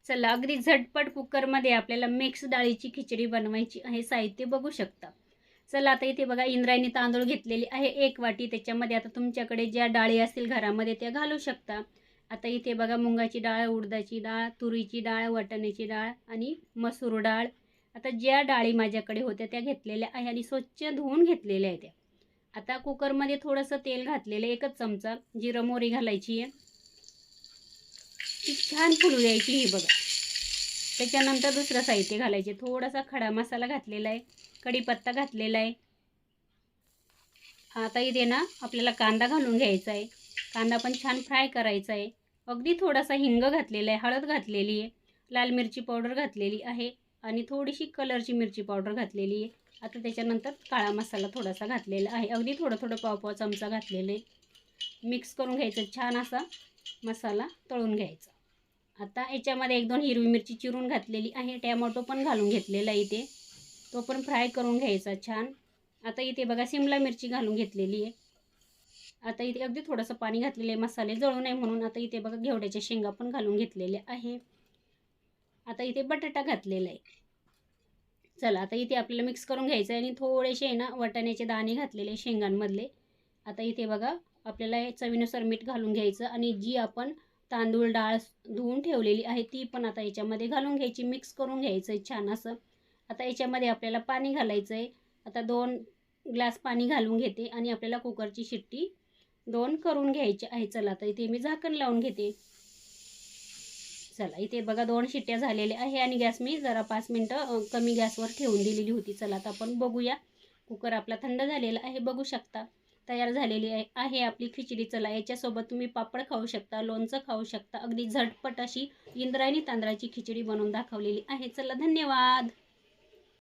चला अगदी झटपट कुकरमध्ये आपल्याला मिक्स डाळीची खिचडी बनवायची आहे. साहित्य बघू शकता. चला आता इथे बघा इंद्रायणी तांदूळ घेतलेली आहे 1 वाटी. त्याच्यामध्ये आता तुमच्याकडे ज्या डाळी असतील घरामध्ये त्या घालू शकता. आता इथे बघा मुगाची डाळ, उडदाची डाळ, तुरीची डाळ, वाटाण्याची डाळ आणि मसूर डाळ. आता ज्या डाळी माझ्याकडे होत्या त्या घेतलेल्या आहे आणि स्वच्छ धुवून घेतलेल्या आहेत त्या. आता कुकरमध्ये थोडंसं तेल घातलेलं 1 चमचा. जिरं मोहरी घालायची आहे. ती छान फुलू द्यायची ही बघा. त्याच्यानंतर दुसरं साहित्य घालायचे. थोडासा खडा मसाला घातलेला आहे, कढीपत्ता घातलेला आहे. आता इथे ना आपल्याला कांदा घालून घ्यायचा आहे. कांदा पण छान फ्राय करायचा आहे. अगदी थोडासा हिंग घातलेला आहे, हळद घातलेली आहे, लाल मिरची पावडर घातलेली आहे आणि थोडीशी कलरची मिरची पावडर घातलेली आहे. आता त्याच्यानंतर काळा मसाला थोडासा घातलेला आहे. अगदी थोडं थोडं पाव चमचा घातलेलं आहे. मिक्स करून घ्यायचं. छान असा मसाला तळून घ्यायचा. आता याच्यामध्ये 1-2 हिरवी मिरची चिरून घातलेली आहे. टॅमॅटो पण घालून घेतलेला आहे इथे. तो पण फ्राय करून घ्यायचा छान. आता इथे बघा सिमला मिरची घालून घेतलेली आहे. आता इथे अगदी थोडंसं पाणी घातलेलं आहे मसाले जळू नये म्हणून. आता इथे बघा घेवड्याच्या शेंगा पण घालून घेतलेल्या आहे. आता इथे बटाटा घातलेला आहे. चला आता इथे आपल्याला मिक्स करून घ्यायचं आहे आणि थोडेसे आहे ना वाटाण्याचे दाणे घातलेले शेंगांमधले. आता इथे बघा आपल्याला चवीनुसार मीठ घालून घ्यायचं आणि जी आपण तांदूळ डाळ धुवून ठेवलेली आहे ती पण आता याच्यामध्ये घालून घ्यायची. मिक्स करून घ्यायचं आहे छान असं. आता याच्यामध्ये आपल्याला पाणी घालायचं आहे. आता 2 ग्लास पाणी घालून घेते आणि आपल्याला कुकरची शिट्टी 2 करून घ्यायची आहे. चला आता इथे मी झाकण लावून घेते. चला इथे बघा 2 शिट्ट्या झालेल्या आहे आणि गॅस मी जरा 5 मिनटं कमी गॅसवर ठेवून दिलेली होती. चला आता आपण बघूया. कुकर आपला थंड झालेला आहे. बघू शकता तयार झालेली आहे आपली खिचडी. चला याच्यासोबत तुम्ही पापड खाऊ शकता, लोणचं खाऊ शकता. अगदी झटपट अशी इंद्रायणी तांदळाची खिचडी बनवून दाखवलेली आहे. चला धन्यवाद.